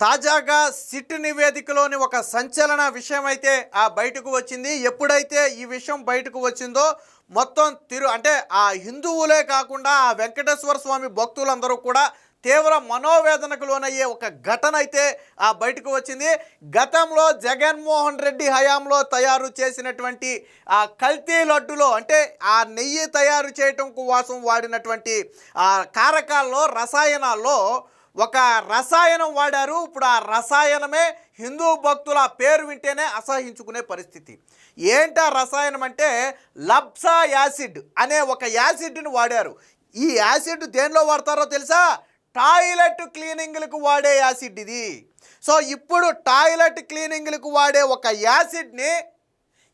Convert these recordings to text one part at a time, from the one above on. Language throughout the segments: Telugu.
తాజాగా సిట్ నివేదికలోని ఒక సంచలన విషయం అయితే బయటకు వచ్చింది. ఎప్పుడైతే ఈ విషయం బయటకు వచ్చిందో మొత్తం అంటే ఆ హిందువులే కాకుండా ఆ వెంకటేశ్వర స్వామి భక్తులందరూ కూడా తీవ్ర మనోవేదనకు లోనయ్యే ఒక ఘటన అయితే బయటకు వచ్చింది. గతంలో జగన్మోహన్ రెడ్డి హయాంలో తయారు చేసినటువంటి ఆ కల్తీ లడ్డులో అంటే ఆ నెయ్యి తయారు చేయటం కోసం వాడినటువంటి కారకాల్లో రసాయనాల్లో ఒక రసాయనం వాడారు. ఇప్పుడు ఆ రసాయనమే హిందూ భక్తుల పేరు వింటేనే అసహించుకునే పరిస్థితి. ఏంటి ఆ రసాయనం అంటే లబ్సా యాసిడ్ అనే ఒక యాసిడ్ని వాడారు. ఈ యాసిడ్ దేనిలో వాడతారో తెలుసా? టాయిలెట్ క్లీనింగ్లకు వాడే యాసిడ్ ఇది. సో ఇప్పుడు టాయిలెట్ క్లీనింగ్లకు వాడే ఒక యాసిడ్ని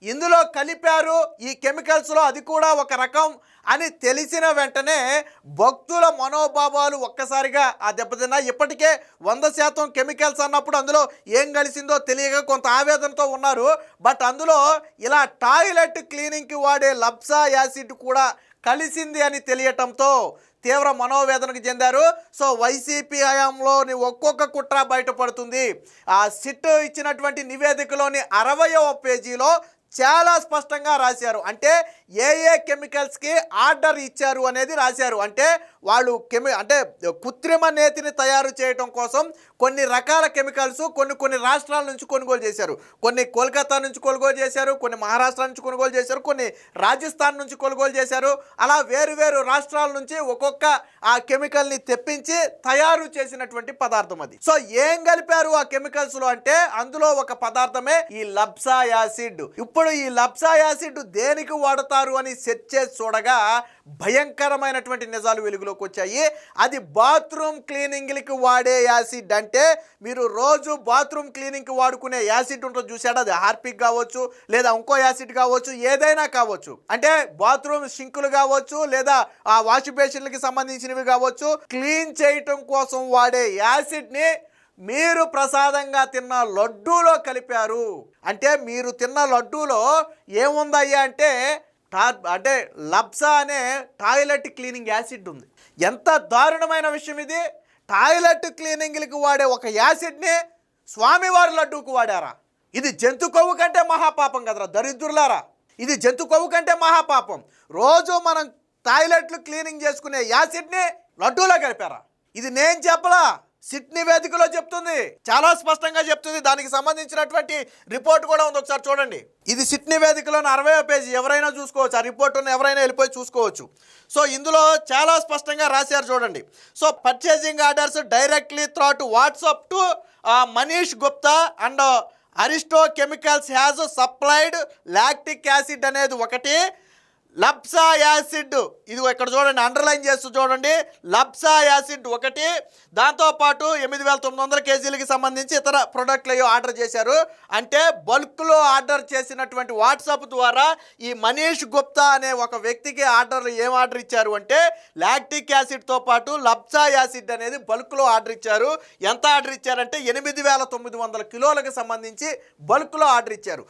ఇందులో కలిపారు ఈ కెమికల్స్లో, అది కూడా ఒక రకం అని తెలిసిన వెంటనే భక్తుల మనోభావాలు ఒక్కసారిగా దెబ్బతిన్నా. ఇప్పటికే 100% కెమికల్స్ అన్నప్పుడు అందులో ఏం కలిసిందో తెలియక కొంత ఆవేదనతో ఉన్నారు. బట్ అందులో ఇలా టాయిలెట్ క్లీనింగ్కి వాడే లబ్సా యాసిడ్ కూడా కలిసింది అని తెలియటంతో తీవ్ర మనోవేదనకు చెందారు. సో వైసీపీ హయాంలోని ఒక్కొక్క కుట్ర బయటపడుతుంది. ఆ సిట్ ఇచ్చినటువంటి నివేదికలోని 60వ పేజీలో చాలా స్పష్టంగా రాశారు. అంటే ఏ కెమికల్స్కి ఆర్డర్ ఇచ్చారు అనేది రాశారు. అంటే వాళ్ళు అంటే కృత్రిమ నేతిని తయారు చేయడం కోసం కొన్ని రకాల కెమికల్స్ కొన్ని రాష్ట్రాల నుంచి కొనుగోలు చేశారు. కొన్ని కోల్కతా నుంచి కొనుగోలు చేశారు, కొన్ని మహారాష్ట్ర నుంచి కొనుగోలు చేశారు, కొన్ని రాజస్థాన్ నుంచి కొనుగోలు చేశారు. అలా వేరు రాష్ట్రాల నుంచి ఒక్కొక్క ఆ కెమికల్ని తెప్పించి తయారు చేసినటువంటి పదార్థం అది. సో ఏం కలిపారు ఆ కెమికల్స్లో అంటే అందులో ఒక పదార్థమే ఈ లబ్సా యాసిడ్. ఇప్పుడు ఈ లబ్సా యాసిడ్ దేనికి వాడతారు అని సెర్చ్ చేసి చూడగా భయంకరమైనటువంటి నిజాలు వెలుగులోకి వచ్చాయి. అది బాత్రూమ్ క్లీనింగ్కి వాడే యాసిడ్. అంటే మీరు రోజు బాత్రూమ్ క్లీనింగ్కి వాడుకునే యాసిడ్ ఉంటుంది చూసాడు, అది హార్పిక్ కావచ్చు లేదా ఇంకో యాసిడ్ కావచ్చు, ఏదైనా కావచ్చు. అంటే బాత్రూమ్ సింకులు కావచ్చు లేదా ఆ వాష్ బేసిన్లకి సంబంధించినవి కావచ్చు, క్లీన్ చేయటం కోసం వాడే యాసిడ్ని మీరు ప్రసాదంగా తిన్న లడ్డూలో కలిపారు. అంటే మీరు తిన్న లడ్డూలో ఏముందయ్యా అంటే లబ్సా అనే టాయిలెట్ క్లీనింగ్ యాసిడ్ ఉంది. ఎంత దారుణమైన విషయం ఇది! టాయిలెట్ క్లీనింగ్లకు వాడే ఒక యాసిడ్ని స్వామివారి లడ్డూకు వాడారా? ఇది జంతు కొవ్వు కంటే మహాపాపం కదరా దరిద్రులారా! ఇది జంతు కొవ్వు కంటే మహాపాపం. రోజు మనం టాయిలెట్లు క్లీనింగ్ చేసుకునే యాసిడ్ని లడ్డూలో కలిపారా? ఇది నేను చెప్పలా, సిట్ నివేదికలో చెప్తుంది, చాలా స్పష్టంగా చెప్తుంది. దానికి సంబంధించినటువంటి రిపోర్ట్ కూడా ఉంది, ఒకసారి చూడండి. ఇది సిట్ నివేదికలోని 60వ పేజీ, ఎవరైనా చూసుకోవచ్చు. ఆ రిపోర్టును ఎవరైనా వెళ్ళిపోయి చూసుకోవచ్చు. సో ఇందులో చాలా స్పష్టంగా రాశారు చూడండి. So purchasing orders directly through WhatsApp to Manish Gupta and Aristo chemicals has supplied lactic acid అనేది ఒకటి, లబ్సా యాసిడ్ ఇది ఇక్కడ చూడండి, అండర్లైన్ చేస్తూ చూడండి, లబ్సా యాసిడ్ ఒకటి, దాంతోపాటు 8,900 కేజీలకి సంబంధించి ఇతర ప్రొడక్ట్లు ఆర్డర్ చేశారు. అంటే బల్క్లో ఆర్డర్ చేసినటువంటి వాట్సాప్ ద్వారా ఈ మనీష్ గుప్తా అనే ఒక వ్యక్తికి ఏం ఆర్డర్ ఇచ్చారు అంటే లాక్టిక్ యాసిడ్తో పాటు లబ్సా యాసిడ్ అనేది బల్క్లో ఆర్డర్ ఇచ్చారు. ఎంత ఆర్డర్ ఇచ్చారంటే 8,900 కిలోలకు సంబంధించి బల్క్లో ఆర్డర్ ఇచ్చారు.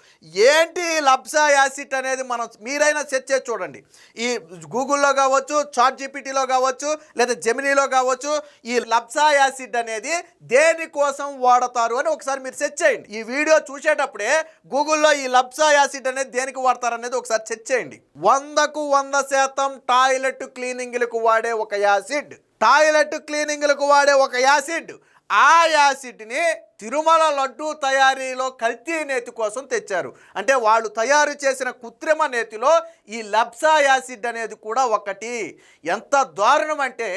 ఏంటి లబ్సా యాసిడ్ అనేది మీరైనా సెర్చ్ చేసి చూడండి. ఈ గూగుల్లో కావచ్చు, చాట్ జీపీటీలో కావచ్చు లేదా జెమినీలో కావచ్చు, ఈ లబ్సా యాసిడ్ అనేది దేనికోసం వాడతారు అని ఒకసారి మీరు సెర్చ్ చేయండి. ఈ వీడియో చూసేటప్పుడే గూగుల్లో ఈ లబ్సా యాసిడ్ అనేది దేనికి వాడతారు అనేది ఒకసారి సెర్చ్ చేయండి. 100కు 100% టాయిలెట్ క్లీనింగ్లకు వాడే ఒక యాసిడ్, టాయిలెట్ క్లీనింగ్లకు వాడే ఒక యాసిడ్. ఆ యాసిడ్ని తిరుమల లడ్డూ తయారీలో కల్తీ నేతి కోసం తెచ్చారు. అంటే వాళ్ళు తయారు చేసిన కృత్రిమ నేతిలో ఈ లబ్సా యాసిడ్ అనేది కూడా ఒకటి. ఎంత దారుణం అంటే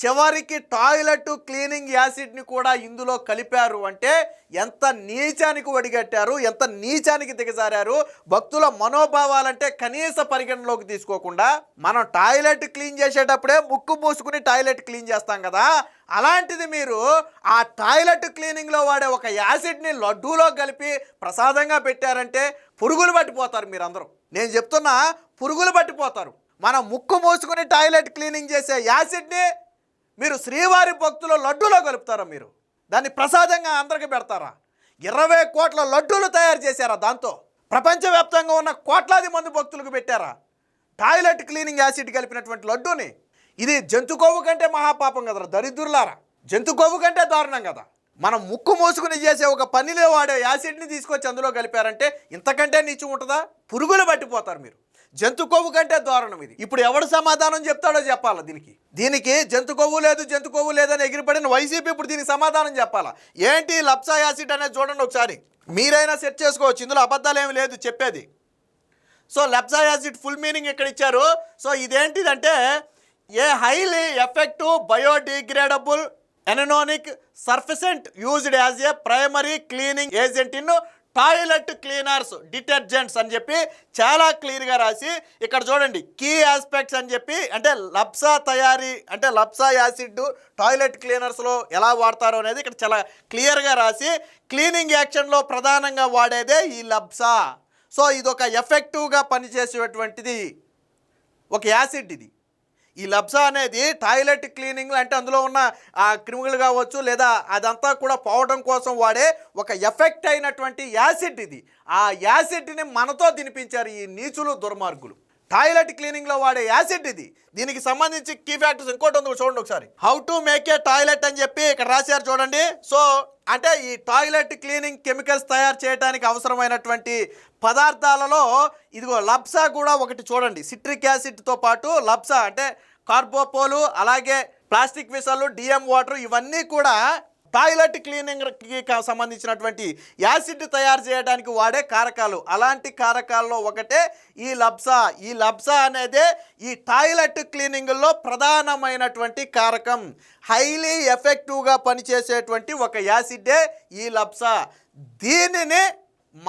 చివరికి టాయిలెట్ క్లీనింగ్ యాసిడ్ని కూడా ఇందులో కలిపారు. అంటే ఎంత నీచానికి ఒడిగట్టారు, ఎంత నీచానికి దిగజారారు. భక్తుల మనోభావాలంటే కనీస పరిగణలోకి తీసుకోకుండా మనం టాయిలెట్ క్లీన్ చేసేటప్పుడే ముక్కు మూసుకుని టాయిలెట్ క్లీన్ చేస్తాం కదా, అలాంటిది మీరు ఆ టాయిలెట్ క్లీనింగ్లో వాడే ఒక యాసిడ్ని లడ్డూలో కలిపి ప్రసాదంగా పెట్టారంటే పురుగులు పట్టిపోతారు మీరందరూ. నేను చెప్తున్నా, పురుగులు పట్టిపోతారు. మనం ముక్కు మూసుకుని టాయిలెట్ క్లీనింగ్ చేసే యాసిడ్ని మీరు శ్రీవారి భక్తుల లడ్డూలో కలుపుతారా? మీరు దాన్ని ప్రసాదంగా అందరికీ పెడతారా? 20 కోట్ల లడ్డూలు తయారు చేశారా? దాంతో ప్రపంచవ్యాప్తంగా ఉన్న కోట్లాది మంది భక్తులకు పెట్టారా టాయిలెట్ క్లీనింగ్ యాసిడ్ కలిపినటువంటి లడ్డూని? ఇది జంతు కొవ్వు కంటే మహాపాపం కదరా దరిద్రులారా! జంతు కొవ్వు కంటే దారుణం కదా. మనం ముక్కు మూసుకుని చేసే ఒక పనిలో వాడే యాసిడ్ని తీసుకొచ్చి అందులో కలిపారంటే ఇంతకంటే నీచం ఉంటుందా? పురుగులు పట్టిపోతారు మీరు. జంతు కొవ్వు కంటే దారుణం ఇది. ఇప్పుడు ఎవడు సమాధానం చెప్తాడో చెప్పాలా దీనికి జంతు కొవ్వు లేదని ఎగిరిపడిన వైసీపీ ఇప్పుడు దీనికి సమాధానం చెప్పాలా? ఏంటి లప్సా యాసిడ్ అనేది చూడండి ఒకసారి, మీరైనా సెట్ చేసుకోవచ్చు, ఇందులో అబద్ధాలు ఏమి లేదు చెప్పేది. So LABSA acid full meaning ఇక్కడ ఇచ్చారు. సో ఇదేంటిదంటే a highly effective biodegradable anionic surfactant used as a primary cleaning agent in toilet cleaners detergents అని చెప్పి చాలా క్లియర్గా రాసి ఇక్కడ చూడండి కీ ఆస్పెక్ట్స్ అని చెప్పి, అంటే లప్సా తయారీ అంటే లప్సా యాసిడ్ టాయిలెట్ క్లీనర్స్లో ఎలా వాడతారో అనేది ఇక్కడ చాలా క్లియర్గా రాసి క్లీనింగ్ యాక్షన్లో ప్రధానంగా వాడేదే ఈ లప్సా. సో ఇదొక ఎఫెక్టివ్గా పనిచేసేటువంటిది ఒక యాసిడ్ ఇది. ఈ లప్సా అనేది టాయిలెట్ క్లీనింగ్ అంటే అందులో ఉన్న ఆ క్రిములు కావచ్చు లేదా అదంతా కూడా పోవడం కోసం వాడే ఒక ఎఫెక్ట్ అయినటువంటి యాసిడ్ ఇది. ఆ యాసిడ్ని మనతో తినిపించారు ఈ నీచులు దుర్మార్గులు. టాయిలెట్ క్లీనింగ్లో వాడే యాసిడ్ ఇది. దీనికి సంబంధించి కీ ఫ్యాక్టర్స్ ఇంకోటి ఉంది చూడండి ఒకసారి. How to make a toilet అని చెప్పి ఇక్కడ రాశారు చూడండి. సో అంటే ఈ టాయిలెట్ క్లీనింగ్ కెమికల్స్ తయారు చేయడానికి అవసరమైనటువంటి పదార్థాలలో ఇదిగో లప్సా కూడా ఒకటి చూడండి. సిట్రిక్ యాసిడ్తో పాటు లప్సా అంటే కార్బోపోలు, అలాగే ప్లాస్టిక్ విసలు, డిఎం వాటర్, ఇవన్నీ కూడా టాయిలెట్ క్లీనింగ్కి సంబంధించినటువంటి యాసిడ్ తయారు చేయడానికి వాడే కారకాలు. అలాంటి కారకాల్లో ఒకటే ఈ లప్సా. ఈ లప్సా అనేదే ఈ టాయిలెట్ క్లీనింగ్లో ప్రధానమైనటువంటి కారకం. హైలీ ఎఫెక్టివ్గా పనిచేసేటువంటి ఒక యాసిడే ఈ లప్సా. దీనిని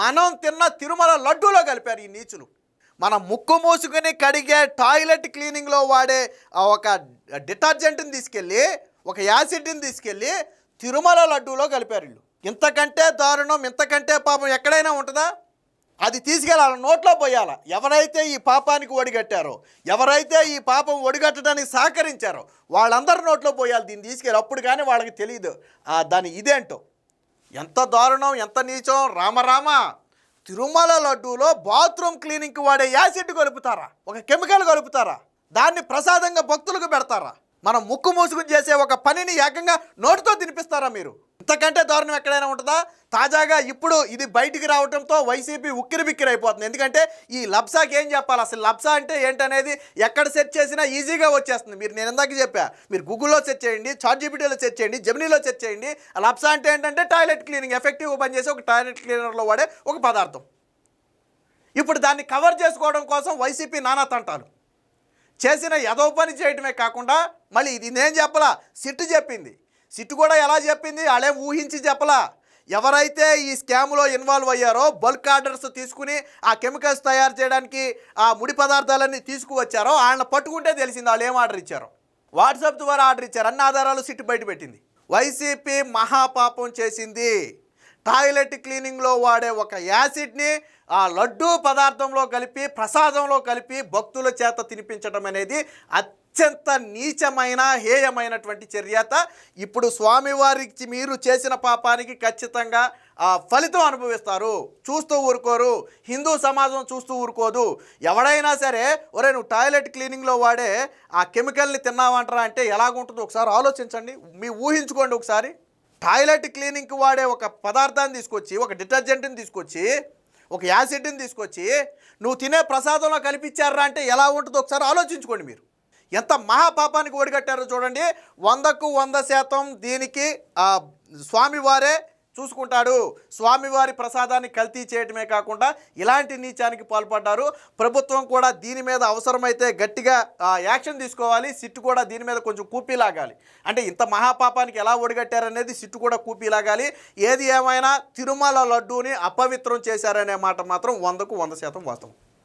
మనం తిన్న తిరుమల లడ్డూలో కలిపారు ఈ నీచులు. మన ముక్కు మూసుకుని కడిగే టాయిలెట్ క్లీనింగ్లో వాడే ఒక డిటర్జెంట్ని తీసుకెళ్ళి, ఒక యాసిడ్ని తీసుకెళ్ళి తిరుమల లడ్డూలో కలిపారు వీళ్ళు. ఇంతకంటే దారుణం, ఇంతకంటే పాపం ఎక్కడైనా ఉంటుందా? అది తీసుకెళ్ళాలి, నోట్లో పోయాలా. ఎవరైతే ఈ పాపానికి ఒడిగట్టారో, ఎవరైతే ఈ పాపం ఒడిగట్టడానికి సహకరించారో వాళ్ళందరి నోట్లో పోయాలి దీన్ని తీసుకెళ్ళి. అప్పుడు కానీ వాళ్ళకి తెలియదు దాని ఇదేంటో. ఎంత దారుణం, ఎంత నీచం. రామరామ, తిరుమల లడ్డూలో బాత్రూమ్ క్లీనింగ్కి వాడే యాసిడ్ కలుపుతారా? ఒక కెమికల్ కలుపుతారా? దాన్ని ప్రసాదంగా భక్తులకు పెడతారా? మనం ముక్కు మూసుకుని చేసే ఒక పనిని ఏకంగా నోటితో తినిపిస్తారా మీరు? ఇంతకంటే దారుణం ఎక్కడైనా ఉంటుందా? తాజాగా ఇప్పుడు ఇది బయటికి రావడంతో వైసీపీ ఉక్కిరి బిక్కిరి అయిపోతుంది. ఎందుకంటే ఈ లప్సాకి ఏం చెప్పాలి, అసలు లప్సా అంటే ఏంటనేది ఎక్కడ సెర్చ్ చేసినా ఈజీగా వచ్చేస్తుంది. నేను ఇందాక చెప్పా, మీరు గూగుల్లో సెర్చ్ చేయండి, చాట్‌జీపీటీలో సెర్చ్ చేయండి, జెమినీలో సెర్చ్ చేయండి. లప్సా అంటే ఏంటంటే టాయిలెట్ క్లీనింగ్ ఎఫెక్టివ్గా పనిచేసే ఒక టాయిలెట్ క్లీనర్లో వాడే ఒక పదార్థం. ఇప్పుడు దాన్ని కవర్ చేసుకోవడం కోసం వైసీపీ నానా తంటాలు చేసిన ఏదో పని చేయడమే కాకుండా మళ్ళీ ఇది నేను చెప్పలా, సిట్టు చెప్పింది. సిట్టు కూడా ఎలా చెప్పింది, వాళ్ళేం ఊహించి చెప్పలా. ఎవరైతే ఈ స్కామ్లో ఇన్వాల్వ్ అయ్యారో, బల్క్ ఆర్డర్స్ తీసుకుని ఆ కెమికల్స్ తయారు చేయడానికి ఆ ముడి పదార్థాలన్నీ తీసుకువచ్చారో వాళ్ళని పట్టుకుంటే తెలిసింది వాళ్ళు ఏం ఆర్డర్ ఇచ్చారో. వాట్సాప్ ద్వారా ఆర్డర్ ఇచ్చారు. అన్ని ఆధారాలు సిట్టు బయటపెట్టింది. వైసీపీ మహాపాపం చేసింది. టాయిలెట్ క్లీనింగ్లో వాడే ఒక యాసిడ్ని ఆ లడ్డూ పదార్థంలో కలిపి, ప్రసాదంలో కలిపి భక్తుల చేత తినిపించడం అనేది అత్యంత నీచమైన, హేయమైనటువంటి చర్యత. ఇప్పుడు స్వామివారికి మీరు చేసిన పాపానికి ఖచ్చితంగా ఫలితం అనుభవిస్తారు. చూస్తూ ఊరుకోరు, హిందూ సమాజం చూస్తూ ఊరుకోదు. ఎవడైనా సరే ఒరే నువ్వు టాయిలెట్ క్లీనింగ్లో వాడే ఆ కెమికల్ని తిన్నావంటారా అంటే ఎలాగుంటుందో ఒకసారి ఆలోచించండి, మీ ఊహించుకోండి ఒకసారి. టాయిలెట్ క్లీనింగ్కి వాడే ఒక పదార్థాన్ని తీసుకొచ్చి, ఒక డిటర్జెంట్ని తీసుకొచ్చి, ఒక యాసిడ్ని తీసుకొచ్చి నువ్వు తినే ప్రసాదంలో కల్పించారా అంటే ఎలా ఉంటుందో ఒకసారి ఆలోచించుకోండి మీరు. ఎంత మహాపాపానికి ఒడిగట్టారో చూడండి. 100కు 100% దీనికి స్వామివారే చూసుకుంటాడు. స్వామివారి ప్రసాదాన్ని కల్తీ చేయడమే కాకుండా ఇలాంటి నీచానికి పాల్పడ్డారు. ప్రభుత్వం కూడా దీని మీద అవసరమైతే గట్టిగా యాక్షన్ తీసుకోవాలి. సిట్టు కూడా దీని మీద కొంచెం కూపీలాగాలి. అంటే ఇంత మహాపాపానికి ఎలా ఒడిగట్టారనేది సిట్టు కూడా కూపీలాగాలి. ఏది ఏమైనా తిరుమల లడ్డూని అపవిత్రం చేశారనే మాట మాత్రం 100కు 100% వాస్తవం.